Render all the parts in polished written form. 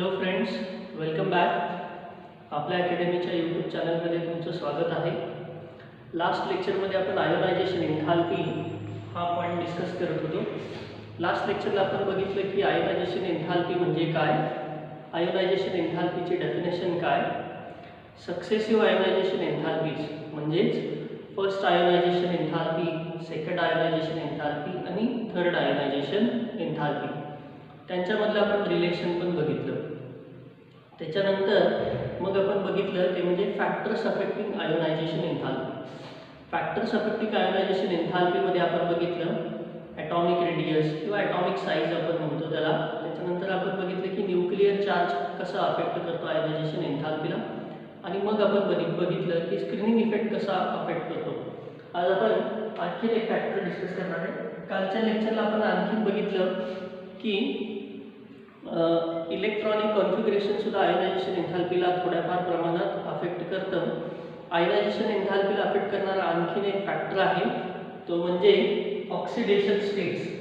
Hello friends, welcome back. आपल्या अकॅडमीच्या YouTube चॅनलमध्ये तुमचं स्वागत आहे. लास्ट लेक्चरमध्ये आपण आयोनायझेशन एन्थाल्पी हा पॉईंट डिस्कस करत होतो. लास्ट लेक्चरला आपण बघितलं की आयोनायझेशन एन्थाल्पी म्हणजे काय, आयोनायझेशन एन्थाल्पीची डेफिनेशन काय, सक्सेसिव्ह आयोनायझेशन एन्थाल्पीज म्हणजेच first ionization enthalpy, second ionization enthalpy आणि थर्ड आयोनायझेशन एन्थाल्पी, त्यांच्यामधलं आपण रिलेशन पण बघितलं. त्याच्यानंतर मग आपण बघितलं ते म्हणजे factors affecting ionization enthalpy. Factors affecting ionization एन्थाल्पीमध्ये आपण बघितलं ॲटॉमिक रेडियस किंवा ॲटॉमिक साईज आपण म्हणतो त्याला. त्याच्यानंतर आपण बघितलं की न्यूक्लिअर चार्ज कसा अफेक्ट करतो आयोनायझेशन एन्थाल्पीला, आणि मग आपण बघितलं की स्क्रीनिंग इफेक्ट कसा अफेक्ट करतो. आज आपण आणखी एक फॅक्टर डिस्कस करणार आहे. कालच्या लेक्चरला आपण आणखी बघितलं की इलेक्ट्रॉनिक कॉन्फिगरेशन सुद्धा आयोनायझेशन एन्थाल्पीला थोड्याफार प्रमाणात अफेक्ट करतं. आयोनायझेशन एन्थाल्पीला अफेक्ट करणारा आणखीन एक फॅक्टर आहे, तो म्हणजे oxidation states.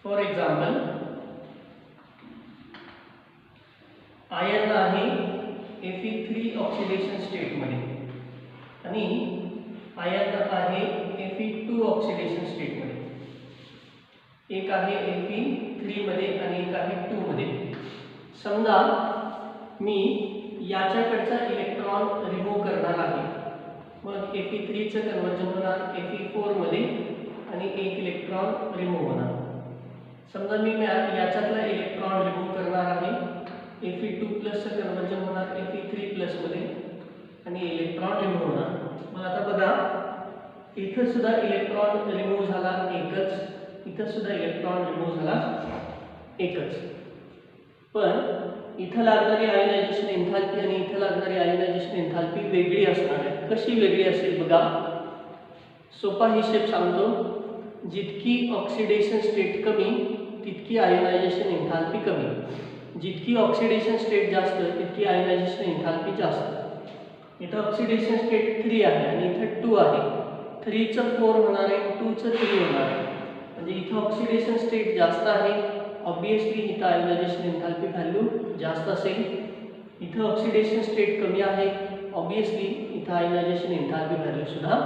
For example, iron आहे Fe3 ऑक्सिडेशन स्टेटमध्ये आणि आयर्न आहे Fe2 ऑक्सिडेशन स्टेटमध्ये. एक आहे Fe3 मध्ये आणि एक आहे 2 मध्ये. समजा मी याच्याकडचा इलेक्ट्रॉन रिमूव्ह करणार आहे, मग Fe3चं कन्वर्जन होणार Fe4 मध्ये आणि एक इलेक्ट्रॉन रिमूव्ह होणार. समजा मी याच्यातला इलेक्ट्रॉन रिमूव्ह करणार आहे, Fe2 प्लसचं कन्वर्जन होणार Fe3 प्लसमध्ये आणि इलेक्ट्रॉन रिमूव्ह होणार. मग आता बघा, इथं सुद्धा इलेक्ट्रॉन रिमूव्ह झाला एकच, इथं सुद्धा इलेक्ट्रॉन रिमूव्ह झाला एकच. पण इथं लागणारी आयोनायझेशन एन्थाल्पी आणि इथं लागणारी आयोनायझेशन एन्थाल्पी वेगळी असणार आहे. कशी वेगळी असेल बघा, सोपा हिशेब सांगतो. जितकी ऑक्सिडेशन स्टेट कमी तितकी आयोनायझेशन एन्थाल्पी कमी, जितकी ऑक्सिडेशन स्टेट जास्त तितकी आयोनायझेशन एन्थाल्पी जास्त. इथं ऑक्सिडेशन स्टेट 3 आहे आणि इथं 2 आहे. 3चं 4 होणार आहे, 2चं 3 होणार आहे. म्हणजे इथं ऑक्सिडेशन स्टेट जास्त आहे, ऑब्वियसली इथं आयोनायझेशन एन्थाल्पी व्हॅल्यू जास्त असेल. इथं ऑक्सिडेशन स्टेट कमी आहे, ऑब्वियसली इथं आयोनायझेशन एन्थाल्पी व्हॅल्यू सुद्धा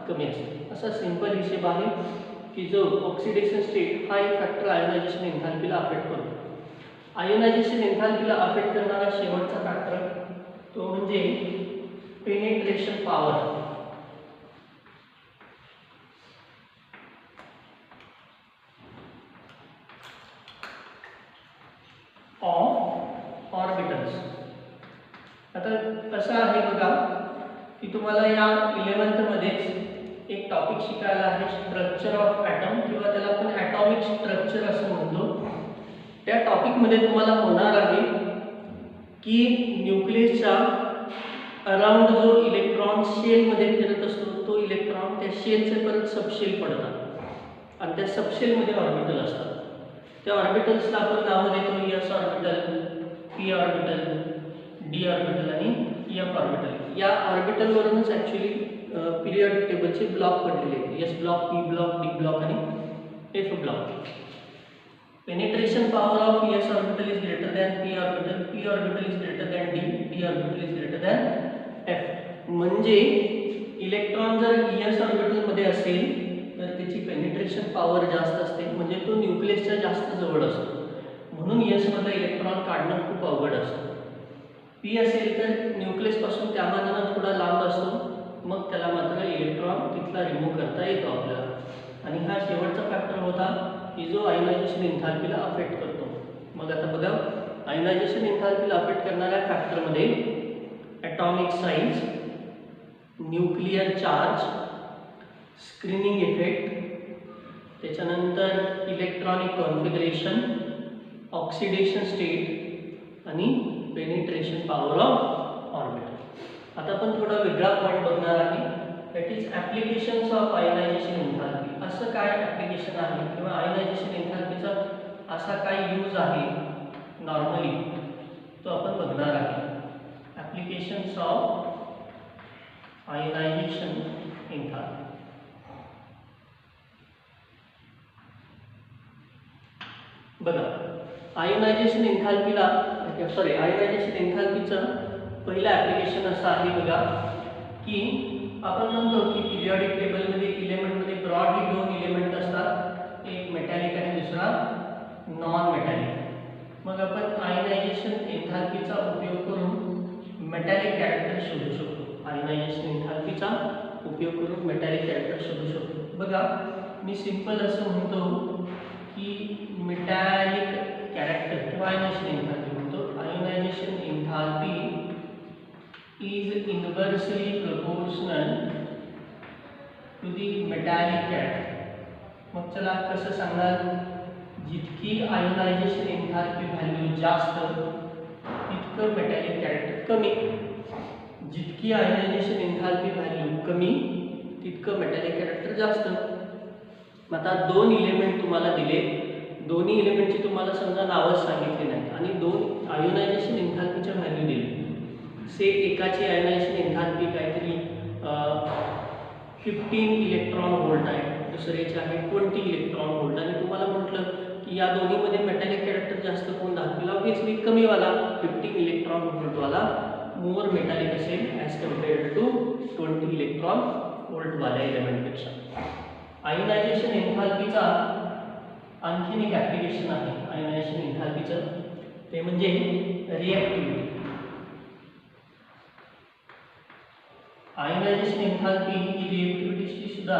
कमी असेल. असा सिंपल हिशेब आहे की जो ऑक्सिडेशन स्टेट हा एक फॅक्टर आयोनायझेशन एन्थाल्पीला अफेक्ट करतो. आयोनायझेशन एन्थाल्पीला अफेक्ट करणारा शेवटचा फॅक्टर तो म्हणजे पेनिट्रेशन पॉवर. Of orbitals. आता कसं आहे बघा की तुम्हाला या 11th मध्येच एक टॉपिक शिकायला आहे, स्ट्रक्चर ऑफ ॲटम किंवा त्याला आपण ॲटॉमिक स्ट्रक्चर असं म्हणतो. त्या टॉपिकमध्ये तुम्हाला होणार आहे की न्यूक्लियसच्या अराउंड जो इलेक्ट्रॉन शेलमध्ये फिरत असतो तो इलेक्ट्रॉन त्या शेलचे परत सबशेल पडतात आणि त्या सबशेलमध्ये ऑर्बिटल असतात. त्या ऑर्बिटल्सला आपण नावं देतो S orbital, P orbital, D orbital आणि एफ ऑर्बिटल. या ऑर्बिटलवरूनच ॲक्च्युली पिरियडिक टेबलचे ब्लॉक पडलेले आहेत, S block, P block, D block आणि F block. Penetration power of s orbital is greater than p orbital, p orbital is greater than d, d orbital is greater than f. म्हणजे electron जर s orbital मध्ये असेल तर त्याची penetration power जास्त असते, म्हणजे तो न्यूक्लियसच्या जास्त जवळ असतो, म्हणून s मध्ये इलेक्ट्रॉन काढणं खूप अवघड असतं. p असेल तर न्यूक्लियस पासून त्या मानाने थोडा लांब असतो, मग त्याला मात्र इलेक्ट्रॉन तिथला रिमूव्ह करता येतो आपल्याला. आणि हा शेवटचा फॅक्टर होता की जो आयोनायझेशन एन्थाल्पीला अफेक्ट करतो. मग आता बघा, आयोनायझेशन एन्थाल्पीला अफेक्ट करणाऱ्या फॅक्टरमध्ये atomic size, nuclear charge, screening effect, त्याच्यानंतर इलेक्ट्रॉनिक कॉन्फिगरेशन, ऑक्सिडेशन स्टेट आणि पेनिट्रेशन पॉवर ऑफ ऑर्बिटल. आता आपण थोडा वेगळा पॉईंट बघणार आहे, that is applications of ionization enthalpy. असं काय ॲप्लिकेशन आहे किंवा आयोनायझेशन एन्थाल्पीचा असा काय यूज आहे नॉर्मली, तो आपण बघणार आहे. applications of ionization enthalpy. बघा, आयोनायझेशन एन्थाल्पीचं पहिलं ॲप्लिकेशन असं आहे बघा की आपण म्हणतो की पिरियॉडिक टेबलमध्ये इलेमेंटमध्ये ब्रॉडली दोन इलेमेंट असतात, एक मेटॅलिक आणि दुसरा नॉन मेटॅलिक. मग आपण आयोनायझेशन एन्थाल्पीचा उपयोग करून मेटॅलिक कॅरेक्टर शोधू शकतो. आयोनायझेशन एन्थाल्पीचा उपयोग करून मेटॅलिक कॅरेक्टर शोधू शकतो. बघा, मी सिंपल असं म्हणतो की मेटॅलिक कॅरेक्टर किंवा आयोनायझेशन एन्थाल्पी म्हणतो. Ionization enthalpy is inversely proportional to the metallic character. मग चला कसं सांगणार, जितकी आयोनायझेशन एन्थाल्पी व्हॅल्यू जास्त तितकं मेटॅलिक कॅरेक्टर कमी, जितकी आयोनायझेशन एन्थाल्पी व्हॅल्यू कमी तितकं मेटॅलिक कॅरेक्टर जास्त. आता दोन इलेमेंट तुम्हाला दिले, दोन्ही इलेमेंटची तुम्हाला समजा नावच सांगितली नाही आणि दोन आयोनायझेशन एन्थाल्पीच्या व्हॅल्यू दिले. से एकाची आयोनायझेशन एन्थाल्पी काहीतरी 15 इलेक्ट्रॉन व्होल्ट आहे, दुसऱ्याची आहे 20 इलेक्ट्रॉन व्होल्ट, आणि तुम्हाला म्हटलं की या दोन्हीमध्ये मेटॅलिक कॅरेक्टर जास्त कोण दाखवेल, ऑब्व्हियसली कमीवाला 15 इलेक्ट्रॉन व्होल्टवाला मोर मेटॅलिक असेल ॲज कम्पेअर्ड टू 20 इलेक्ट्रॉन व्होल्टवाल्या एलिमेंटपेक्षा. आयोनायझेशन एन्थाल्पीचा आणखीन एक ॲप्लिकेशन आहे आयोनायझेशन एन्थाल्पीचं, ते म्हणजे रिॲक्टिव्हिटी. आयोनायझेशन एन्थाल्पी ही रिॲक्टिव्हिटीशी सुद्धा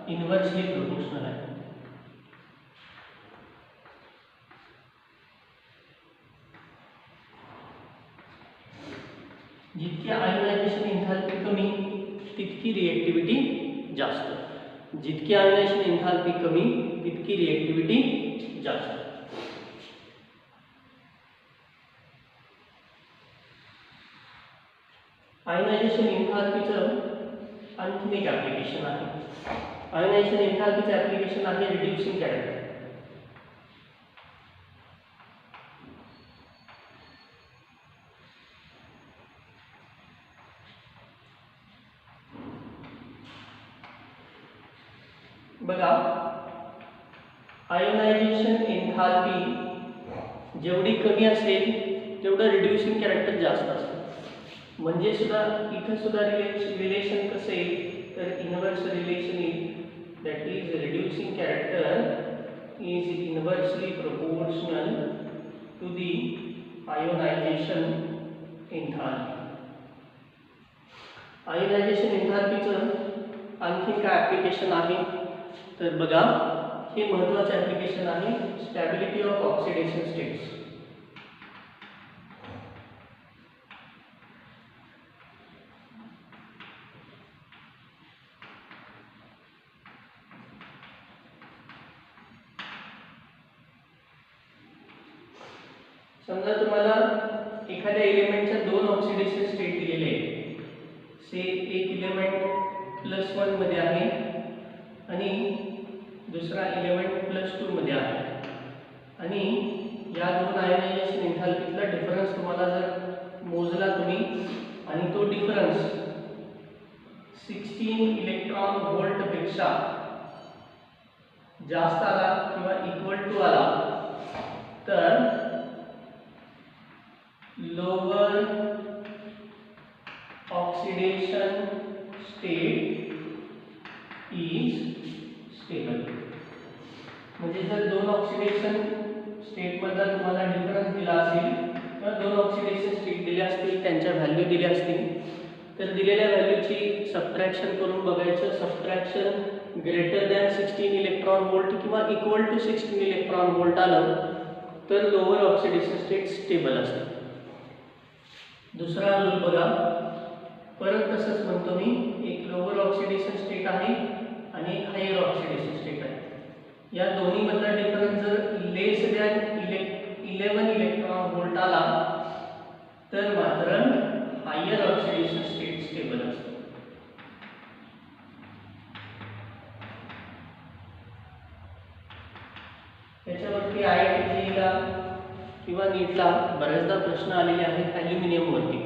इनव्हर्सली प्रोपोर्शनल आहे. जितकी आयोनायझेशन एन्थाल्पी कमी तितकी रिॲक्टिव्हिटी जास्त, जितकी आयोनायझेशन एन्थाल्पी कमी तितकी रिॲक्टिव्हिटी जास्त. आयोनायझेशन एन्थाल्पीचं आणखीन एक ॲप्लिकेशन आहे. आयोनायझेशन एन्थाल्पीचं ॲप्लिकेशन आहे रिड्युसिंग कॅरेक्टर. बघा, आयोनायझेशन एन्थाल्पी जेवढी कमी असेल तेवढं रिड्युसिंग कॅरेक्टर जास्त असतं. म्हणजे सुद्धा इथं सुद्धा रिलेशन कसं आहे तर inverse relation is that is reducing character is inversely proportional to the ionization enthalpy. Ionization एन्थाल्पीचं आणखी काय ॲप्लिकेशन आहे तर बघा, हे महत्त्वाचं ॲप्लिकेशन आहे स्टॅबिलिटी ऑफ ऑक्सिडेशन स्टेट्स. समजा तुम्हाला एखाद्या एलिमेंटच्या दोन ऑक्सिडेशन स्टेट दिलेले आहेत. से एक इलेमेंट +1 मध्ये आहे आणि दुसरा इलेमेंट +2 मध्ये आहे, आणि या दोन आयोनायझेशन एन्थाल्पीतला डिफरन्स तुम्हाला जर मोजला तुम्ही आणि तो डिफरन्स 16 इलेक्ट्रॉन व्होल्टपेक्षा जास्त आला किंवा इक्वल टू आला तर lower oxidation state is stable. म्हणजे जर दोन ऑक्सिडेशन स्टेटमधला तुम्हाला डिफरन्स दिला असेल किंवा दोन ऑक्सिडेशन स्टेट दिले असतील, त्यांच्या व्हॅल्यू दिल्या असतील, तर दिलेल्या व्हॅल्यूची सबट्रॅक्शन करून बघायचं. Subtraction greater than 16 electron volt किंवा इक्वल टू 16 इलेक्ट्रॉन व्होल्ट आलं तर लोअर ऑक्सिडेशन स्टेट स्टेबल असते. दुसरा रूल बघा, परत तसंच म्हणतो मी, एक लोअर ऑक्सिडेशन स्टेट आहे आणि एक हायर ऑक्सिडेशन स्टेट आहे. या दोन्ही मधला डिफरन्स जर लेस दॅन 11 इलेक्ट्रॉन व्होल्ट आला तर मात्र हायर ऑक्सिडेशन स्टेट स्टेबल असते. त्याच्यावरती IIT ला किंवा नीटला बऱ्याचदा प्रश्न आलेले आहेत ॲल्युमिनियमवरती.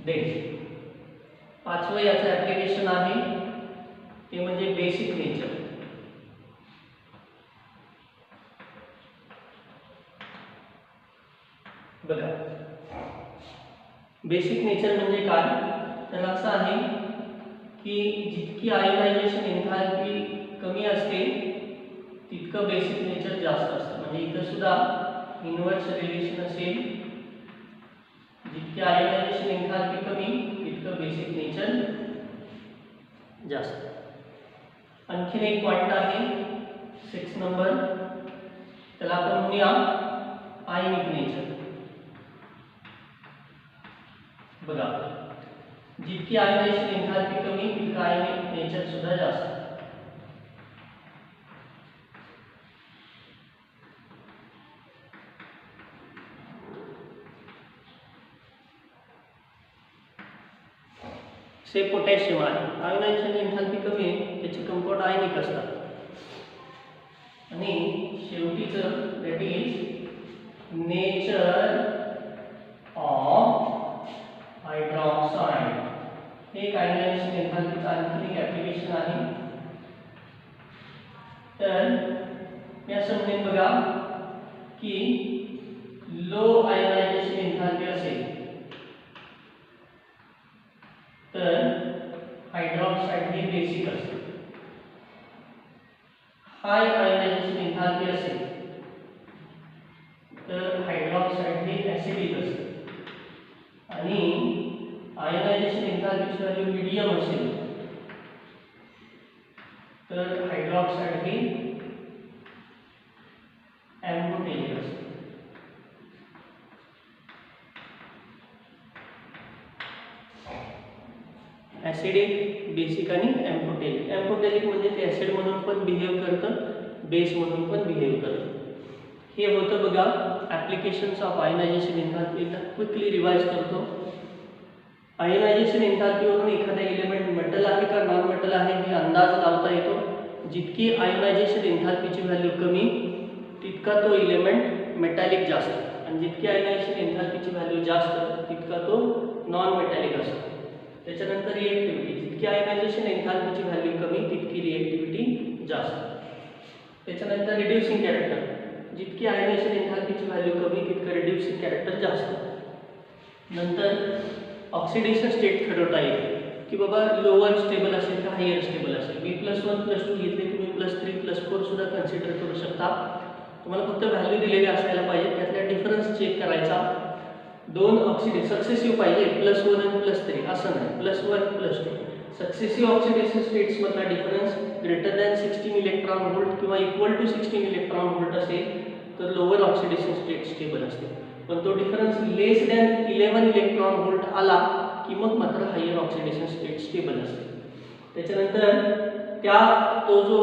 देन पाचवं याचं ॲप्लिकेशन आहे ते म्हणजे बेसिक नेचर. बघा बेसिक नेचर म्हणजे काय, तर असं आहे की जितकी आयोनायझेशन एन्थाल्पी कमी असते तितकं बेसिक नेचर जास्त असतं. म्हणजे इथं सुद्धा इनव्हर्स रिलेशन असेल, जितकी आयोनायझेशन एन्थाल्पी कमी तितकं बेसिक नेचर जास्त. आणखीन एक पॉइंट आहे 6 नंबर, त्याला आपण म्हणूया आयनिक नेचर. बघा जितकी आयोनायझेशन एन्थाल्पी कमी तितकं आयनिक नेचर सुद्धा जास्त. से पोटॅशियम आहे, आयोनायझेशन एन्थाल्पी कमी आहे, त्याचे कंपाऊंड आयनिक असतात. आणि शेवटीचं that is nature of hydroxide. हे एक आयोनायझेशन एन्थाल्पीचं आणखी एक ॲप्लिकेशन आहे. तर मी असं म्हणेन बघा की लो आयोनायझेशन एन्थाल्पी असेल तर हायड्रॉक्साईड हे बेसिक असते. हाय आयोनायझेशन एन्थाल्पी असेल तर हायड्रॉक्साईड हे ॲसिडिक असते. आणि आयोनायझेशन एन्थाल्पीची व्हॅल्यू मीडियम असेल तर हायड्रॉक्साईड हे एम्फोटेरिक असते. ॲसिडिक, बेसिक आणि एम्फोटेरिक. एम्फोटेरिक म्हणजे ते ॲसिड म्हणून पण बिहेव करतं, बेस म्हणून पण बिहेव करतं. हे होतं बघा applications of ionization enthalpy. Quickly revise करतो. आयोनायझेशन एन्थाल्पीवरून एखादा एलिमेंट मेटल आहे का नॉन मेटल आहे हे अंदाज लावता येतो. जितकी आयोनायझेशन एन्थाल्पीची व्हॅल्यू कमी तितका तो एलिमेंट मेटॅलिक जास्त, आणि जितकी आयोनायझेशन एन्थाल्पीची व्हॅल्यू जास्त तितका तो नॉन मेटॅलिक असतो. त्याच्यानंतर रिएक्टिव्हिटी, जितकी आयोनायझेशन एन्थाल्पीची व्हॅल्यू कमी तितकी रिएक्टिव्हिटी जास्त. त्याच्यानंतर रिड्युसिंग कॅरेक्टर, जितकी आयोनायझेशन एन्थाल्पीची व्हॅल्यू कमी तितकं रिड्युसिंग कॅरेक्टर जास्त. नंतर ऑक्सिडेशन स्टेट ठरवता येईल की बाबा लोअर स्टेबल असेल का हायर स्टेबल असेल. B+1 +2 घेतले तुम्ही +3 +4 सुद्धा कन्सिडर करू शकता. तुम्हाला फक्त व्हॅल्यू दिलेली असायला पाहिजे, त्यातला डिफरन्स चेक करायचा. दोन ऑक्सिडेशन सक्सेसिव्ह पाहिजे +1 आणि +3 असं नाही, +1 +2. सक्सेसिव्ह ऑक्सिडेशन स्टेट्समधला difference greater than 16 electron volt किंवा इक्वल टू 16 इलेक्ट्रॉन व्होल्ट असेल तर लोअर ऑक्सिडेशन स्टेट स्टेबल असते. पण तो difference less than 11 electron volt आला की मग मात्र हायर ऑक्सिडेशन स्टेट स्टेबल असते. त्याच्यानंतर तो जो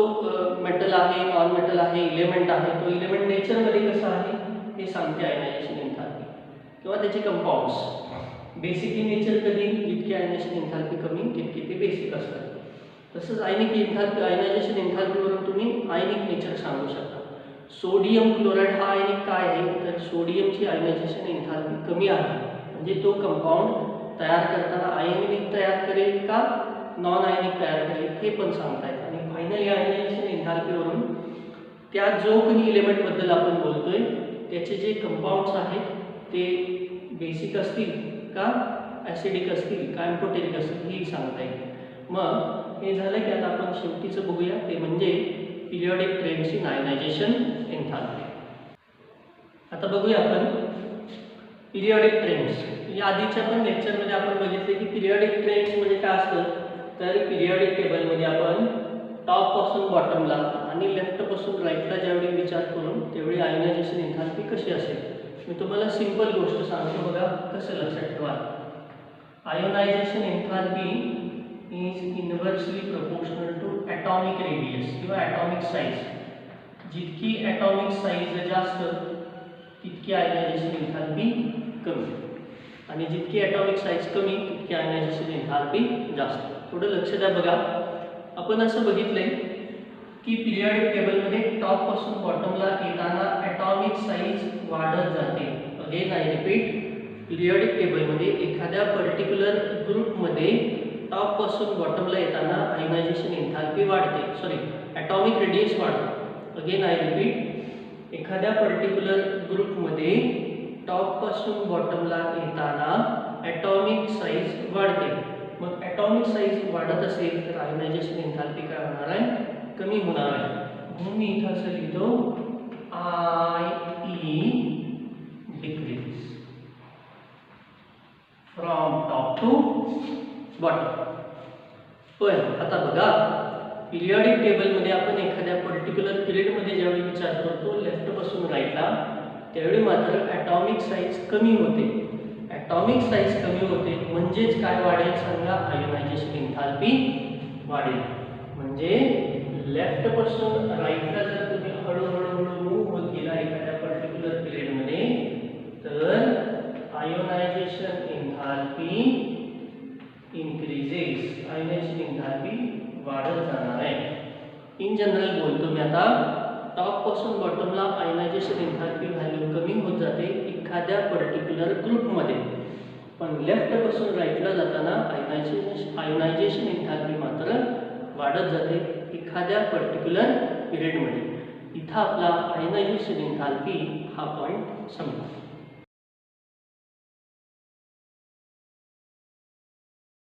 मेटल आहे, नॉन मेटल आहे, इलेमेंट आहे, तो इलेमेंट नेचरमध्ये कसा आहे हे सांगते आयोनायझेशन एन्थाल्पी किंवा त्याचे कंपाऊंड्स. बेसिक इन नेचर कधी जितकी आयोनायझेशन एन्थाल्पी कमी तितकी ते बेसिक असतात. तसंच आयनिक एन्थाल्पी, आयोनायझेशन एन्थाल्पीवरून तुम्ही आयनिक नेचर सांगू शकता. सोडियम क्लोराईड हा आयनिक काय आहे तर सोडियमची आयोनायझेशन एन्थाल्पी कमी आहे, म्हणजे तो कंपाऊंड तयार करताना आयनिक तयार करेल का नॉन आयनिक तयार करेल हे पण सांगता येतं. आणि फायनली आयोनायझेशन एन्थाल्पीवरून त्या जो कोणी इलेमेंटबद्दल आपण बोलतोय त्याचे जे कंपाऊंड्स आहेत ते बेसिक असतील का ॲसिडिक असतील का एम्फोटेरिक असतील हेही सांगता येईल. मग हे झालं की आता आपण शेवटीचं बघूया, ते म्हणजे periodic trends in ionization enthalpy. आता बघूया आपण पिरियॉडिक ट्रेंड्स. या आधीच्या पण लेक्चरमध्ये आपण बघितले की पिरियॉडिक ट्रेंड्स म्हणजे काय असतं तर पिरियॉडिक टेबलमध्ये आपण टॉपपासून बॉटमला आणि लेफ्टपासून राईटला ज्यावेळी विचार करून तेवढी आयोनायझेशन एन्थाल्पी कशी असेल. मी तुम्हाला सिंपल गोष्ट सांगतो बघा कसं लक्षात ठेवा. Ionization enthalpy is inversely proportional to atomic radius किंवा ॲटॉमिक साईज. जितकी ॲटॉमिक साईज जास्त तितकी आयोनायझेशन एन्थाल्पी कमी, आणि जितकी ॲटॉमिक साईज कमी तितकी आयोनायझेशन एन्थाल्पी जास्त. थोडं लक्ष द्या बघा. आपण असं बघितलंय की पिरियॉडिक टेबलमध्ये टॉपपासून बॉटमला येताना ॲटॉमिक साईज वाढत जाते. अगेन आय रिपीट, पिरियॉडिक टेबलमध्ये एखाद्या पर्टिक्युलर ग्रुपमध्ये टॉप पासून बॉटमला येताना आयोनायझेशन एन्थाल्पी वाढते, सॉरी ॲटॉमिक रेडियस वाढते. अगेन आय रिपीट, एखाद्या पर्टिक्युलर ग्रुपमध्ये टॉप पासून बॉटमला येताना ॲटॉमिक साईज वाढते. मग ॲटॉमिक साईज वाढत असेल तर आयोनायझेशन एन्थाल्पी काय होणार आहे, कमी होणार आहे. म्हणून मी इथं असं लिहितो IE decrease from top to bottom. पण आता बघा, पिरियॉडिक टेबलमध्ये आपण एखाद्या पर्टिक्युलर पिरियडमध्ये ज्यावेळी विचार करतो लेफ्ट पासून राईटला, त्यावेळी मात्र ॲटॉमिक साईज कमी होते. ॲटॉमिक साईज कमी होते म्हणजेच काय वाढेल सांगा, आयोनायझेशन एन्थाल्पी वाढेल. म्हणजे लेफ्ट पासून राईटला जर तुम्ही हळूहळू मूव्ह होत गेला एखाद्या पर्टिक्युलर पिरियडमध्ये, तर ionization enthalpy increases, ionization enthalpy वाढत जाणार आहे. इन जनरल बोलतो मी आता, टॉप पासून बॉटमला आयोनायझेशन एन्थाल्पी व्हॅल्यू कमी होत जाते एखाद्या पर्टिक्युलर ग्रुपमध्ये, पण लेफ्ट पासून राईटला जाताना आयोनायझेशन एन्थाल्पी मात्र वाढत जाते एखाद्या पर्टिक्युलर पिरियडमध्ये. इथं आपला आयोनायझेशन एन्थाल्पी हा पॉईंट संपला.